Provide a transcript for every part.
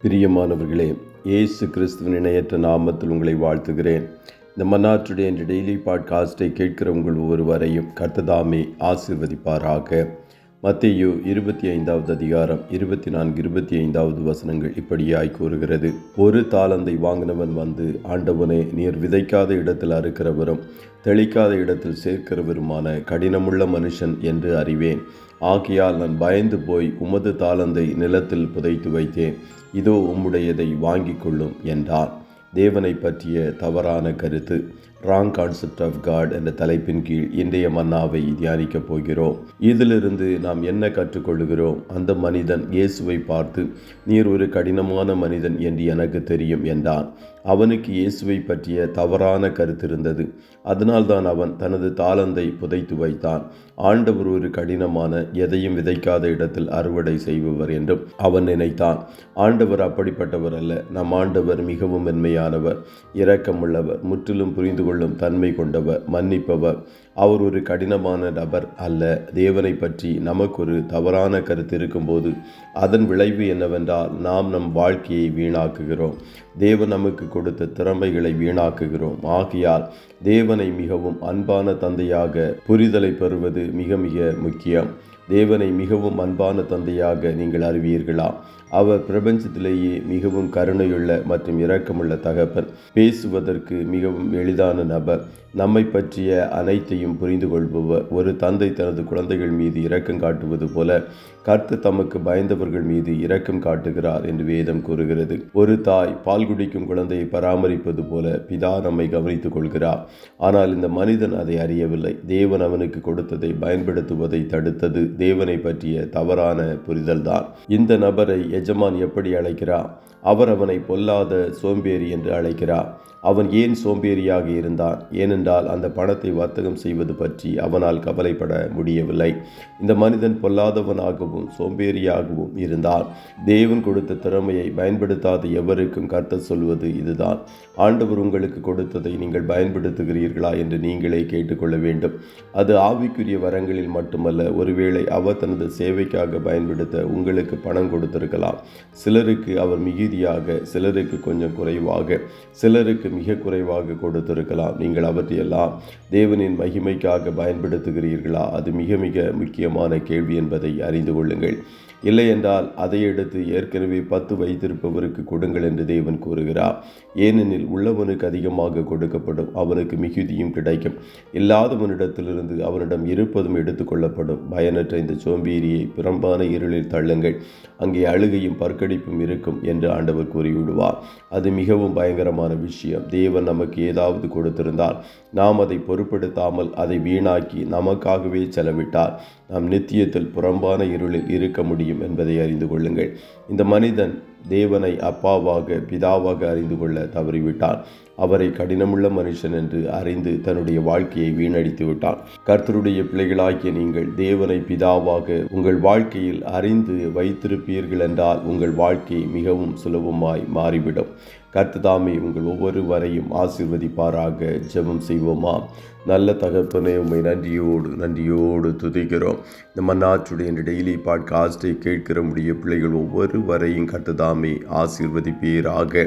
பிரியமானவர்களே, இயேசு கிறிஸ்துவின் இணையற்ற நாமத்தில் உங்களை வாழ்த்துகிறேன். இந்த மன்னாற்றுடைய என்ற டெய்லி பாட்காஸ்டை கேட்கிற உங்கள் ஒவ்வொருவரையும் கர்த்தர் ஆசீர்வதிப்பாராக. மத்தேயு 25வது அதிகாரம் 24-25 வசனங்கள் இப்படியாய் கூறுகிறது. ஒரு தாலந்தை வாங்கினவன் வந்து, ஆண்டவனே, நீர் விதைக்காத இடத்தில் அறுக்கிறவரும் தெளிக்காத இடத்தில் சேர்க்கிறவருமான கடினமுள்ள மனுஷன் என்று அறிவேன். ஆகையால் நான் பயந்து போய் உமது தாலந்தை நிலத்தில் புதைத்து வைத்தேன். இதோ உம்முடையதை வாங்கிக் கொள்ளும் என்றான். தேவனை பற்றிய தவறான கருத்து, ராங் கான்செப்ட் ஆஃப் காட் என்ற தலைப்பின் கீழ் இன்றைய மன்னாவை தியானிக்கப் போகிறோம். இதிலிருந்து நாம் என்ன கற்றுக்கொள்கிறோம்? அந்த மனிதன் இயேசுவை பார்த்து, நீர் ஒரு கடினமான மனிதன் என்று எனக்கு தெரியும் என்றான். அவனுக்கு இயேசுவை பற்றிய தவறான கருத்து இருந்தது. அதனால்தான் அவன் தனது தாளந்தை புதைத்து வைத்தான். ஆண்டவர் ஒரு கடினமான, எதையும் விதைக்காத இடத்தில் அறுவடை செய்பவர் என்றும் அவன் நினைத்தான். ஆண்டவர் அப்படிப்பட்டவர் அல்ல. நம் ஆண்டவர் மிகவும் மென்மையானவர், இரக்கமுள்ளவர், முற்றிலும் புரிந்து கொள்ளும் தன்மை கொண்டவர், மன்னிப்பவர். அவர் ஒரு கடினமான நபர் அல்ல. தேவனை பற்றி நமக்கு ஒரு தவறான கருத்து இருக்கும்போது அதன் விளைவு என்னவென்றால், நாம் நம் வாழ்க்கையை வீணாக்குகிறோம். தேவன் நமக்கு கொடுத்த திறமைகளை வீணாக்குகிறோம். ஆகையால் தேவனை மிகவும் அன்பான தந்தையாக புரிதலை பெறுவது மிக மிக முக்கியம். தேவனை மிகவும் அன்பான தந்தையாக நீங்கள் அறிவீர்களா? அவர் பிரபஞ்சத்திலேயே மிகவும் கருணையுள்ள மற்றும் இரக்கமுள்ள தகப்பன், பேசுவதற்கு மிகவும் எளிதான நபர், நம்மை பற்றிய அனைத்தையும் புரிந்து கொள்பவர். ஒரு தந்தை தனது குழந்தைகள் மீது இரக்கம் காட்டுவது போல கர்த்தர் தமக்கு பயந்தவர்கள் மீது இரக்கம் காட்டுகிறார் என்று வேதம் கூறுகிறது. ஒரு தாய் பால் குடிக்கும் குழந்தையை பராமரிப்பது போல பிதா நம்மை கவனித்துக் கொள்கிறார். ஆனால் இந்த மனிதன் அதை அறியவில்லை. தேவன் அவனுக்கு கொடுத்ததை பயன்படுத்துவதை தடுத்தது தேவனை பற்றிய தவறான புரிதல்தான். இந்த நபரை எஜமான் எப்படி அழைக்கிறார்? அவர் அவனை பொல்லாத சோம்பேறி என்று அழைக்கிறார். அவன் ஏன் சோம்பேறியாக இருந்தான்? ஏனென்றால் அந்த பணத்தை வர்த்தகம் செய்வது பற்றி அவனால் கவலைப்பட முடியவில்லை. இந்த மனிதன் பொல்லாதவனாகவும் சோம்பேறியாகவும் இருந்தால், தேவன் கொடுத்த திறமையை பயன்படுத்தாத எவருக்கும் கர்த்தர் சொல்வது இதுதான்: ஆண்டவர் உங்களுக்கு கொடுத்ததை நீங்கள் பயன்படுத்துகிறீர்களா என்று நீங்களே கேட்டுக்கொள்ள வேண்டும். அது ஆவிக்குரிய வரங்களில் மட்டுமல்ல. ஒருவேளை அவர் தனது சேவைக்காக பயன்படுத்த உங்களுக்கு பணம் கொடுத்திருக்கலாம். சிலருக்கு அவர் மிகுதியாக, சிலருக்கு கொஞ்சம் குறைவாக, சிலருக்கு மிக குறைவாக கொடுத்திருக்கலாம். நீங்கள் அவற்றையெல்லாம் தேவனின் மகிமைக்காக பயன்படுத்துகிறீர்களா? அது மிக மிக முக்கியமான கேள்வி என்பதை அறிந்து கொள்ளுங்கள். இல்லை என்றால் அதை எடுத்து ஏற்கனவே 10 வைத்திருப்பவருக்கு கொடுங்கள் என்று தேவன் கூறுகிறார். ஏனெனில் உள்ளவனுக்கு அதிகமாக கொடுக்கப்படும், அவனுக்கு மிகுதியும் கிடைக்கும். இல்லாதவனிடத்திலிருந்து அவனிடம் இருப்பதும் எடுத்துக்கொள்ளப்படும். பயனற்ற இந்த சோம்பேறியை புறம்பான இருளில் தள்ளுங்கள், அங்கே அழுகையும் பற்கடிப்பும் இருக்கும் என்று ஆண்டவர் கூறிவிடுவார். அது மிகவும் பயங்கரமான விஷயம். தேவன் நமக்கு ஏதாவது கொடுத்திருந்தால் நாம் அதை பொருட்படுத்தாமல் அதை வீணாக்கி நமக்காகவே செலவிட்டால் நாம் நித்தியத்தில் புறம்பான இருளில் இருக்க முடியும் என்பதை அறிந்து கொள்ளுங்கள். இந்த மனிதன் தேவனை அப்பாவாக, பிதாவாக அறிந்து கொள்ள தவறிவிட்டான். அவரை கடினமுள்ள மனுஷன் என்று அறிந்து தன்னுடைய வாழ்க்கையை வீணடித்து விட்டான். கர்த்தருடைய பிள்ளைகளாகிய நீங்கள் தேவனை பிதாவாக உங்கள் வாழ்க்கையில் அறிந்து வைத்திருப்பீர்கள் என்றால் உங்கள் வாழ்க்கை மிகவும் சுலபமாய் மாறிவிடும். கர்த்தர் உங்கள் ஒவ்வொருவரையும் ஆசீர்வதிப்பாராக. ஜெபம் செய்வோமா? நல்ல தகப்பனே, உம்மை நன்றியோடு துதிக்கிறோம். இந்த மன்னாற்றுடைய இந்த டெய்லி பாட்காஸ்டை கேட்கிற முடிய பிள்ளைகள் ஒவ்வொருவரையும் கர்த்தர் ஆசீர்வதிப்பீராக.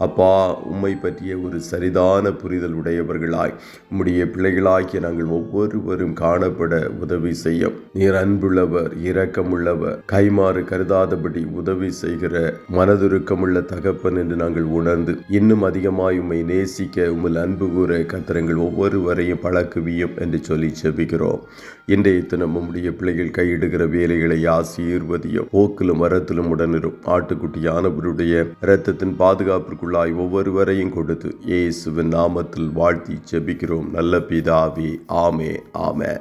அப்பா, உம்மை பற்றிய ஒரு சரிதான புரிதல் உடையவர்களாய் உம்முடைய பிள்ளைகளாகிய நாங்கள் ஒவ்வொருவரும் காணப்பட உதவி செய்யும். நீர் அன்புள்ளவர், இரக்கமுள்ளவர், கைமாறு கருதாதபடி உதவி செய்கிற மனதுருக்கமுள்ள தகப்பன் என்று நாங்கள் உணர்ந்து இன்னும் அதிகமாய் உம்மை நேசிக்க உம்மில் அன்பு கூற கர்த்தர் ஒவ்வொருவரையும் பழக்குவியும் என்று சொல்லி செபிக்கிறோம். இன்றைய தினம் உம்முடைய பிள்ளைகள் கையிடுகிற வேலைகளை ஆசீர்வதியும். போக்கிலும் மரத்திலும் உடனிரும் ஆட்டுக்குட்டியானவருடைய இரத்தத்தின் பாதுகாப்பிற்குள்ளாய் ஒவ்வொருவரையும் கொடுத்து இயேசுவின் நாமத்தில் வாழ்த்தி செபிக்கிறோம் நல்ல பிதாவே. ஆமே.